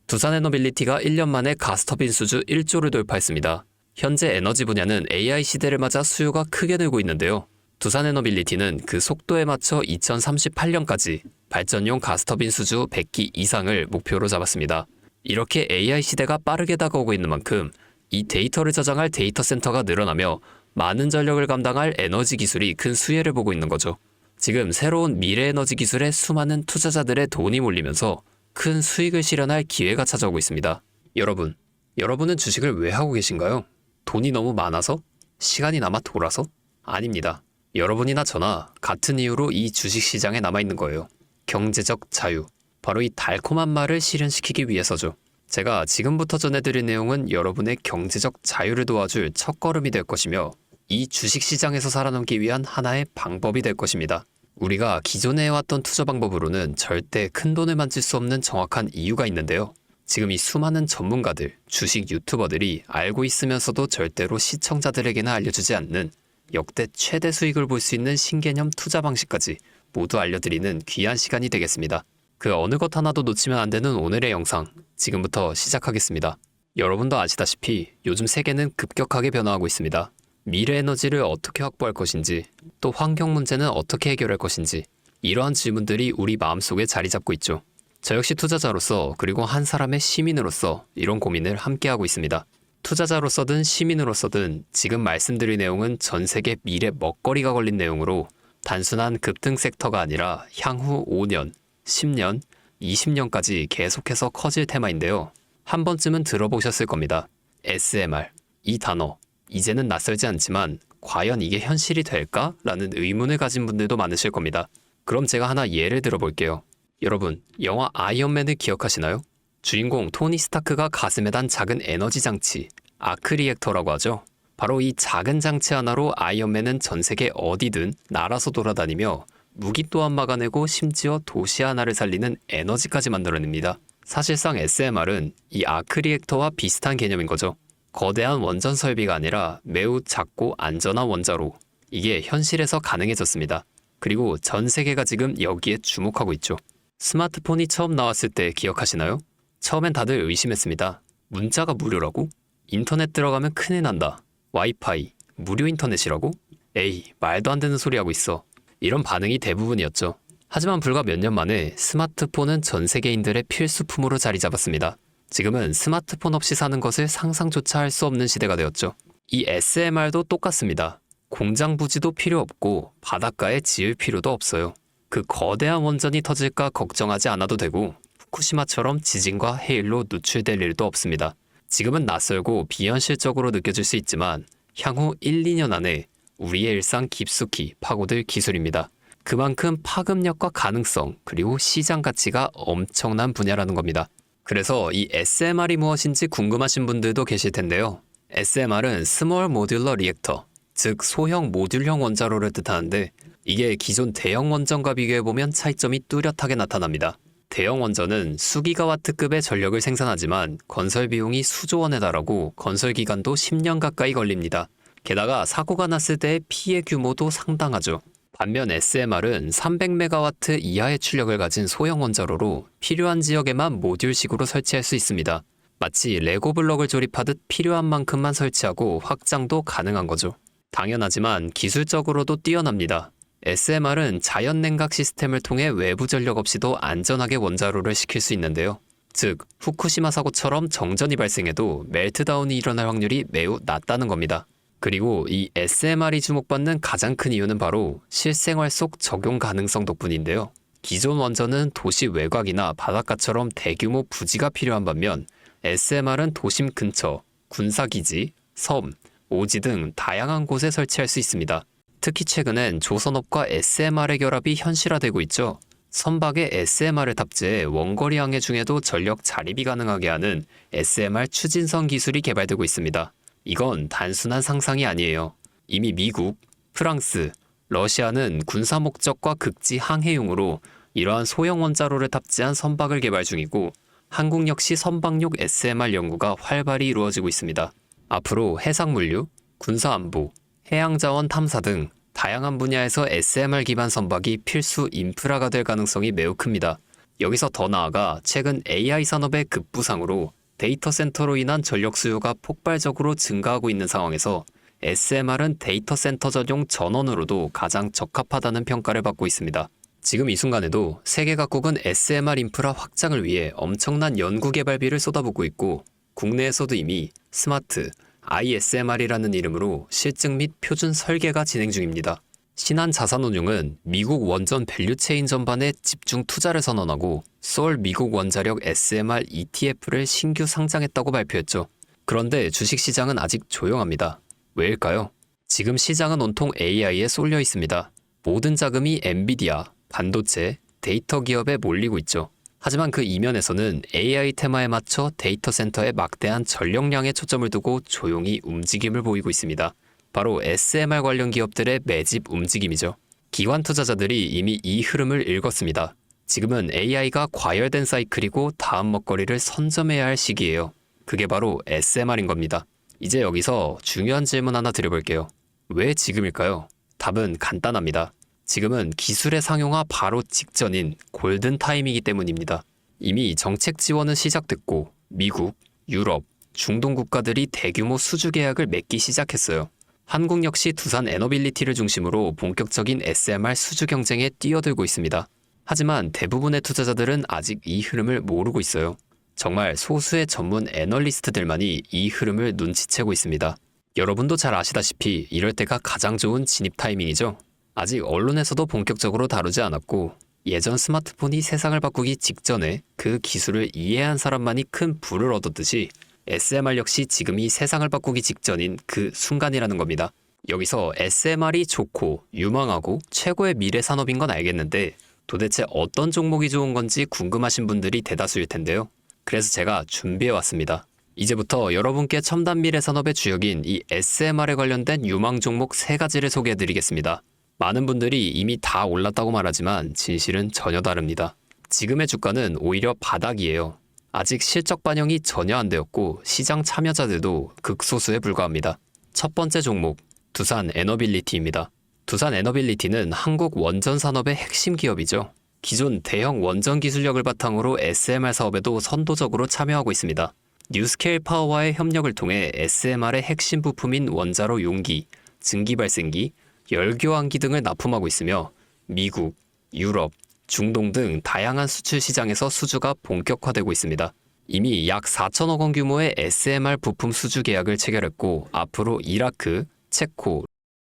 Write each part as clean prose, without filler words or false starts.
두산에너빌리티가 1년 만에 가스터빈 수주 1조를 돌파했습니다. 현재 에너지 분야는 AI 시대를 맞아 수요가 크게 늘고 있는데요. 두산에너빌리티는 그 속도에 맞춰 2038년까지 발전용 가스터빈 수주 100기 이상을 목표로 잡았습니다. 이렇게 AI 시대가 빠르게 다가오고 있는 만큼 이 데이터를 저장할 데이터 센터가 늘어나며 많은 전력을 감당할 에너지 기술이 큰 수혜를 보고 있는 거죠. 지금 새로운 미래 에너지 기술에 수많은 투자자들의 돈이 몰리면서 큰 수익을 실현할 기회가 찾아오고 있습니다. 여러분은 주식을 왜 하고 계신가요? 돈이 너무 많아서? 시간이 남아 돌아서? 아닙니다. 여러분이나 저나 같은 이유로 이 주식시장에 남아있는 거예요. 경제적 자유. 바로 이 달콤한 말을 실현시키기 위해서죠. 제가 지금부터 전해드릴 내용은 여러분의 경제적 자유를 도와줄 첫걸음이 될 것이며 이 주식시장에서 살아남기 위한 하나의 방법이 될 것입니다. 우리가 기존에 해왔던 투자 방법으로는 절대 큰 돈을 만질 수 없는 정확한 이유가 있는데요. 지금 이 수많은 전문가들, 주식 유튜버들이 알고 있으면서도 절대로 시청자들에게는 알려주지 않는 역대 최대 수익을 볼 수 있는 신개념 투자 방식까지 모두 알려드리는 귀한 시간이 되겠습니다. 그 어느 것 하나도 놓치면 안 되는 오늘의 영상, 지금부터 시작하겠습니다. 여러분도 아시다시피 요즘 세계는 급격하게 변화하고 있습니다. 미래 에너지를 어떻게 확보할 것인지, 또 환경 문제는 어떻게 해결할 것인지, 이러한 질문들이 우리 마음속에 자리 잡고 있죠. 저 역시 투자자로서 그리고 한 사람의 시민으로서 이런 고민을 함께하고 있습니다. 투자자로서든 시민으로서든 지금 말씀드릴 내용은 전 세계 미래 먹거리가 걸린 내용으로 단순한 급등 섹터가 아니라 향후 5년, 10년, 20년까지 계속해서 커질 테마인데요. 한 번쯤은 들어보셨을 겁니다. SMR, 이 단어. 이제는 낯설지 않지만 과연 이게 현실이 될까? 라는 의문을 가진 분들도 많으실 겁니다. 그럼 제가 하나 예를 들어볼게요. 여러분, 영화 아이언맨을 기억하시나요? 주인공 토니 스타크가 가슴에 단 작은 에너지 장치, 아크 리액터라고 하죠. 바로 이 작은 장치 하나로 아이언맨은 전 세계 어디든 날아서 돌아다니며 무기 또한 막아내고 심지어 도시 하나를 살리는 에너지까지 만들어냅니다. 사실상 SMR은 이 아크 리액터와 비슷한 개념인 거죠. 거대한 원전 설비가 아니라 매우 작고 안전한 원자로, 이게 현실에서 가능해졌습니다. 그리고 전 세계가 지금 여기에 주목하고 있죠. 스마트폰이 처음 나왔을 때 기억하시나요? 처음엔 다들 의심했습니다. 문자가 무료라고? 인터넷 들어가면 큰일 난다. 와이파이, 무료 인터넷이라고? 에이, 말도 안 되는 소리 하고 있어. 이런 반응이 대부분이었죠. 하지만 불과 몇 년 만에 스마트폰은 전 세계인들의 필수품으로 자리 잡았습니다. 지금은 스마트폰 없이 사는 것을 상상조차 할 수 없는 시대가 되었죠. 이 SMR도 똑같습니다. 공장 부지도 필요 없고 바닷가에 지을 필요도 없어요. 그 거대한 원전이 터질까 걱정하지 않아도 되고 후쿠시마처럼 지진과 해일로 노출될 일도 없습니다. 지금은 낯설고 비현실적으로 느껴질 수 있지만 향후 1, 2년 안에 우리의 일상 깊숙이 파고들 기술입니다. 그만큼 파급력과 가능성 그리고 시장 가치가 엄청난 분야라는 겁니다. 그래서 이 SMR이 무엇인지 궁금하신 분들도 계실 텐데요. SMR은 스몰 모듈러 리액터, 즉 소형 모듈형 원자로를 뜻하는데 이게 기존 대형 원전과 비교해보면 차이점이 뚜렷하게 나타납니다. 대형 원전은 수기가와트급의 전력을 생산하지만 건설 비용이 수조 원에 달하고 건설 기간도 10년 가까이 걸립니다. 게다가 사고가 났을 때의 피해 규모도 상당하죠. 반면 SMR은 300메가와트 이하의 출력을 가진 소형 원자로로 필요한 지역에만 모듈식으로 설치할 수 있습니다. 마치 레고 블럭을 조립하듯 필요한 만큼만 설치하고 확장도 가능한 거죠. 당연하지만 기술적으로도 뛰어납니다. SMR은 자연 냉각 시스템을 통해 외부 전력 없이도 안전하게 원자로를 식힐 수 있는데요. 즉, 후쿠시마 사고처럼 정전이 발생해도 멜트다운이 일어날 확률이 매우 낮다는 겁니다. 그리고 이 SMR이 주목받는 가장 큰 이유는 바로 실생활 속 적용 가능성 덕분인데요. 기존 원전은 도시 외곽이나 바닷가처럼 대규모 부지가 필요한 반면 SMR은 도심 근처, 군사기지, 섬, 오지 등 다양한 곳에 설치할 수 있습니다. 특히 최근엔 조선업과 SMR의 결합이 현실화되고 있죠. 선박에 SMR을 탑재해 원거리 항해 중에도 전력 자립이 가능하게 하는 SMR 추진선 기술이 개발되고 있습니다. 이건 단순한 상상이 아니에요. 이미 미국, 프랑스, 러시아는 군사 목적과 극지 항해용으로 이러한 소형 원자로를 탑재한 선박을 개발 중이고 한국 역시 선박용 SMR 연구가 활발히 이루어지고 있습니다. 앞으로 해상물류, 군사안보, 해양자원 탐사 등 다양한 분야에서 SMR 기반 선박이 필수 인프라가 될 가능성이 매우 큽니다. 여기서 더 나아가 최근 AI 산업의 급부상으로 데이터 센터로 인한 전력 수요가 폭발적으로 증가하고 있는 상황에서 SMR은 데이터 센터 전용 전원으로도 가장 적합하다는 평가를 받고 있습니다. 지금 이 순간에도 세계 각국은 SMR 인프라 확장을 위해 엄청난 연구 개발비를 쏟아붓고 있고 국내에서도 이미 스마트 ISMR이라는 이름으로 실증 및 표준 설계가 진행 중입니다. 신한자산운용은 미국 원전 밸류체인 전반에 집중 투자를 선언하고 서울 미국 원자력 SMR ETF를 신규 상장했다고 발표했죠. 그런데 주식시장은 아직 조용합니다. 왜일까요? 지금 시장은 온통 AI에 쏠려 있습니다. 모든 자금이 엔비디아, 반도체, 데이터 기업에 몰리고 있죠. 하지만 그 이면에서는 AI 테마에 맞춰 데이터 센터에 막대한 전력량에 초점을 두고 조용히 움직임을 보이고 있습니다. 바로 SMR 관련 기업들의 매집 움직임이죠. 기관 투자자들이 이미 이 흐름을 읽었습니다. 지금은 AI가 과열된 사이클이고 다음 먹거리를 선점해야 할 시기예요. 그게 바로 SMR인 겁니다. 이제 여기서 중요한 질문 하나 드려볼게요. 왜 지금일까요? 답은 간단합니다. 지금은 기술의 상용화 바로 직전인 골든 타임이기 때문입니다. 이미 정책 지원은 시작됐고 미국, 유럽, 중동 국가들이 대규모 수주 계약을 맺기 시작했어요. 한국 역시 두산 에너빌리티를 중심으로 본격적인 SMR 수주 경쟁에 뛰어들고 있습니다. 하지만 대부분의 투자자들은 아직 이 흐름을 모르고 있어요. 정말 소수의 전문 애널리스트들만이 이 흐름을 눈치채고 있습니다. 여러분도 잘 아시다시피 이럴 때가 가장 좋은 진입 타이밍이죠. 아직 언론에서도 본격적으로 다루지 않았고 예전 스마트폰이 세상을 바꾸기 직전에 그 기술을 이해한 사람만이 큰 부를 얻었듯이 SMR 역시 지금이 세상을 바꾸기 직전인 그 순간이라는 겁니다. 여기서 SMR이 좋고 유망하고 최고의 미래 산업인 건 알겠는데 도대체 어떤 종목이 좋은 건지 궁금하신 분들이 대다수일 텐데요. 그래서 제가 준비해 왔습니다. 이제부터 여러분께 첨단 미래 산업의 주역인 이 SMR에 관련된 유망 종목 3가지를 소개해 드리겠습니다. 많은 분들이 이미 다 올랐다고 말하지만 진실은 전혀 다릅니다. 지금의 주가는 오히려 바닥이에요. 아직 실적 반영이 전혀 안 되었고 시장 참여자들도 극소수에 불과합니다. 첫 번째 종목, 두산 에너빌리티입니다. 두산 에너빌리티는 한국 원전 산업의 핵심 기업이죠. 기존 대형 원전 기술력을 바탕으로 SMR 사업에도 선도적으로 참여하고 있습니다. 뉴스케일 파워와의 협력을 통해 SMR의 핵심 부품인 원자로 용기, 증기 발생기, 열교환기 등을 납품하고 있으며 미국, 유럽, 중동 등 다양한 수출 시장에서 수주가 본격화되고 있습니다. 이미 약 4천억 원 규모의 SMR 부품 수주 계약을 체결했고 앞으로 이라크, 체코,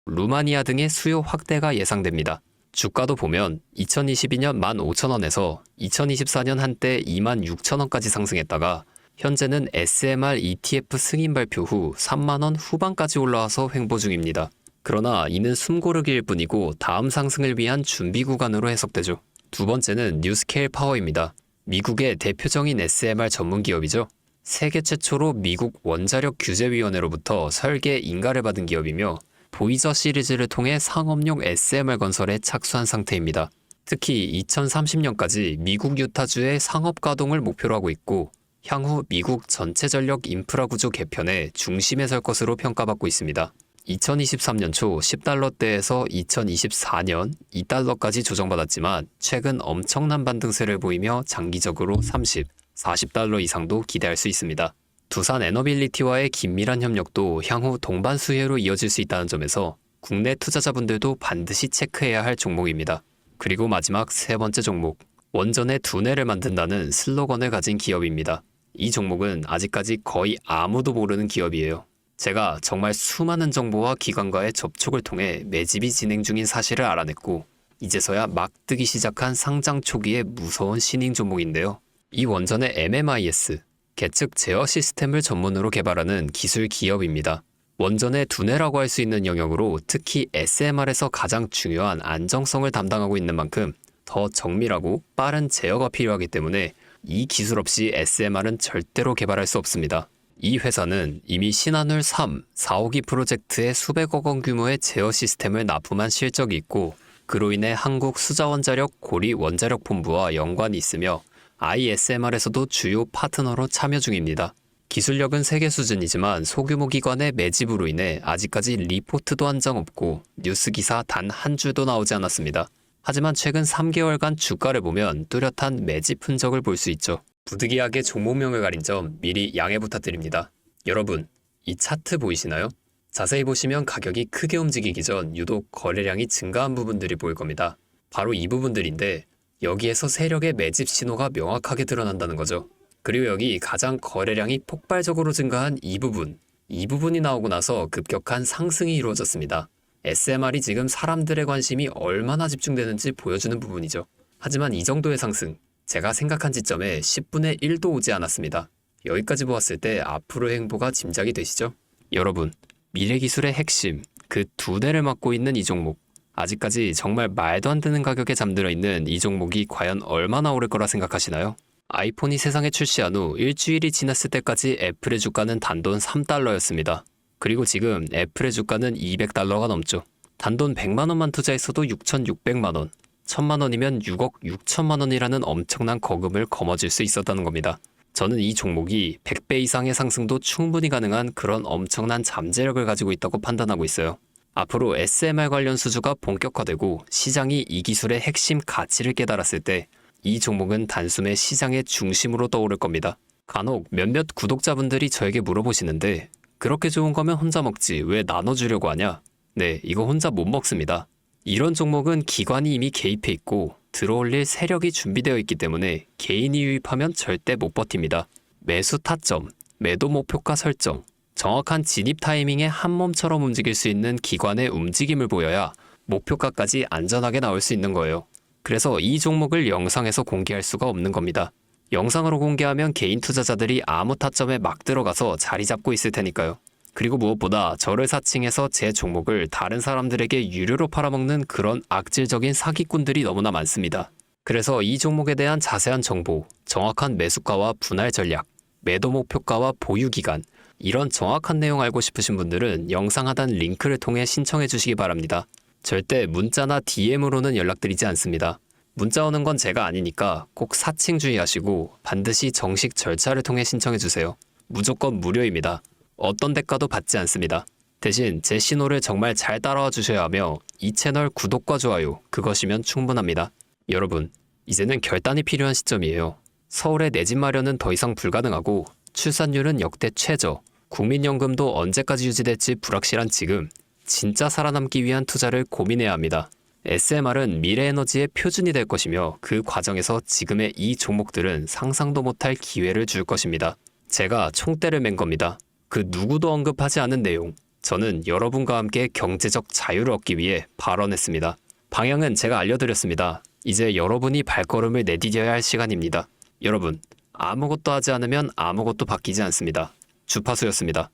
루마니아 등의 수요 확대가 예상됩니다. 주가도 보면 2022년 15,000원에서 2024년 한때 26,000원까지 상승했다가 현재는 SMR ETF 승인 발표 후 3만원 후반까지 올라와서 횡보 중입니다. 그러나 이는 숨고르기일 뿐이고 다음 상승을 위한 준비 구간으로 해석되죠. 두 번째는 뉴스케일 파워입니다. 미국의 대표적인 SMR 전문 기업이죠. 세계 최초로 미국 원자력 규제위원회로부터 설계 인가를 받은 기업이며 보이저 시리즈를 통해 상업용 SMR 건설에 착수한 상태입니다. 특히 2030년까지 미국 유타주의 상업 가동을 목표로 하고 있고 향후 미국 전체 전력 인프라 구조 개편의 중심에 설 것으로 평가받고 있습니다. 2023년 초 10달러대에서 2024년 2달러까지 조정받았지만 최근 엄청난 반등세를 보이며 장기적으로 30, 40달러 이상도 기대할 수 있습니다. 두산 에너빌리티와의 긴밀한 협력도 향후 동반 수혜로 이어질 수 있다는 점에서 국내 투자자분들도 반드시 체크해야 할 종목입니다. 그리고 마지막 3번째 종목, 원전의 두뇌를 만든다는 슬로건을 가진 기업입니다. 이 종목은 아직까지 거의 아무도 모르는 기업이에요. 제가 정말 수많은 정보와 기관과의 접촉을 통해 매집이 진행 중인 사실을 알아냈고 이제서야 막 뜨기 시작한 상장 초기의 무서운 신흥 종목인데요. 이 원전의 MMIS, 계측 제어 시스템을 전문으로 개발하는 기술 기업입니다. 원전의 두뇌라고 할 수 있는 영역으로 특히 SMR에서 가장 중요한 안정성을 담당하고 있는 만큼 더 정밀하고 빠른 제어가 필요하기 때문에 이 기술 없이 SMR은 절대로 개발할 수 없습니다. 이 회사는 이미 신한울 3, 4호기 프로젝트에 수백억 원 규모의 제어 시스템을 납품한 실적이 있고 그로 인해 한국 수자원자력 고리 원자력본부와 연관이 있으며 ISMR에서도 주요 파트너로 참여 중입니다. 기술력은 세계 수준이지만 소규모 기관의 매집으로 인해 아직까지 리포트도 한 장 없고 뉴스 기사 단 한 줄도 나오지 않았습니다. 하지만 최근 3개월간 주가를 보면 뚜렷한 매집 흔적을 볼 수 있죠. 부득이하게 종목명을 가린 점 미리 양해 부탁드립니다. 여러분, 이 차트 보이시나요? 자세히 보시면 가격이 크게 움직이기 전 유독 거래량이 증가한 부분들이 보일 겁니다. 바로 이 부분들인데 여기에서 세력의 매집 신호가 명확하게 드러난다는 거죠. 그리고 여기 가장 거래량이 폭발적으로 증가한 이 부분이 나오고 나서 급격한 상승이 이루어졌습니다. SMR이 지금 사람들의 관심이 얼마나 집중되는지 보여주는 부분이죠. 하지만 이 정도의 상승, 제가 생각한 지점에 10분의 1도 오지 않았습니다. 여기까지 보았을 때 앞으로의 행보가 짐작이 되시죠? 여러분, 미래기술의 핵심, 그 두 대를 맡고 있는 이 종목, 아직까지 정말 말도 안 되는 가격에 잠들어 있는 이 종목이 과연 얼마나 오를 거라 생각하시나요? 아이폰이 세상에 출시한 후 일주일이 지났을 때까지 애플의 주가는 단돈 3달러였습니다. 그리고 지금 애플의 주가는 200달러가 넘죠. 단돈 100만 원만 투자했어도 6,600만 원, 1,000만 원이면 6억 6천만 원이라는 엄청난 거금을 거머쥘 수 있었다는 겁니다. 저는 이 종목이 100배 이상의 상승도 충분히 가능한 그런 엄청난 잠재력을 가지고 있다고 판단하고 있어요. 앞으로 SMR 관련 수주가 본격화되고 시장이 이 기술의 핵심 가치를 깨달았을 때 이 종목은 단숨에 시장의 중심으로 떠오를 겁니다. 간혹 몇몇 구독자분들이 저에게 물어보시는데 그렇게 좋은 거면 혼자 먹지 왜 나눠주려고 하냐? 네, 이거 혼자 못 먹습니다. 이런 종목은 기관이 이미 개입해 있고 들어올릴 세력이 준비되어 있기 때문에 개인이 유입하면 절대 못 버팁니다. 매수 타점, 매도 목표가 설정, 정확한 진입 타이밍에 한 몸처럼 움직일 수 있는 기관의 움직임을 보여야 목표가까지 안전하게 나올 수 있는 거예요. 그래서 이 종목을 영상에서 공개할 수가 없는 겁니다. 영상으로 공개하면 개인 투자자들이 아무 타점에 막 들어가서 자리 잡고 있을 테니까요. 그리고 무엇보다 저를 사칭해서 제 종목을 다른 사람들에게 유료로 팔아먹는 그런 악질적인 사기꾼들이 너무나 많습니다. 그래서 이 종목에 대한 자세한 정보, 정확한 매수가와 분할 전략, 매도 목표가와 보유 기간, 이런 정확한 내용 알고 싶으신 분들은 영상 하단 링크를 통해 신청해 주시기 바랍니다. 절대 문자나 DM으로는 연락드리지 않습니다. 문자 오는 건 제가 아니니까 꼭 사칭 주의하시고 반드시 정식 절차를 통해 신청해 주세요. 무조건 무료입니다. 어떤 대가도 받지 않습니다. 대신 제 신호를 정말 잘 따라와 주셔야 하며 이 채널 구독과 좋아요, 그것이면 충분합니다. 여러분, 이제는 결단이 필요한 시점이에요. 서울의 내 집 마련은 더 이상 불가능하고 출산율은 역대 최저, 국민연금도 언제까지 유지될지 불확실한 지금, 진짜 살아남기 위한 투자를 고민해야 합니다. SMR은 미래에너지의 표준이 될 것이며 그 과정에서 지금의 이 종목들은 상상도 못할 기회를 줄 것입니다. 제가 총대를 맨 겁니다. 그 누구도 언급하지 않은 내용, 저는 여러분과 함께 경제적 자유를 얻기 위해 발언했습니다. 방향은 제가 알려드렸습니다. 이제 여러분이 발걸음을 내디뎌야 할 시간입니다. 여러분, 아무것도 하지 않으면 아무것도 바뀌지 않습니다. 주파수였습니다.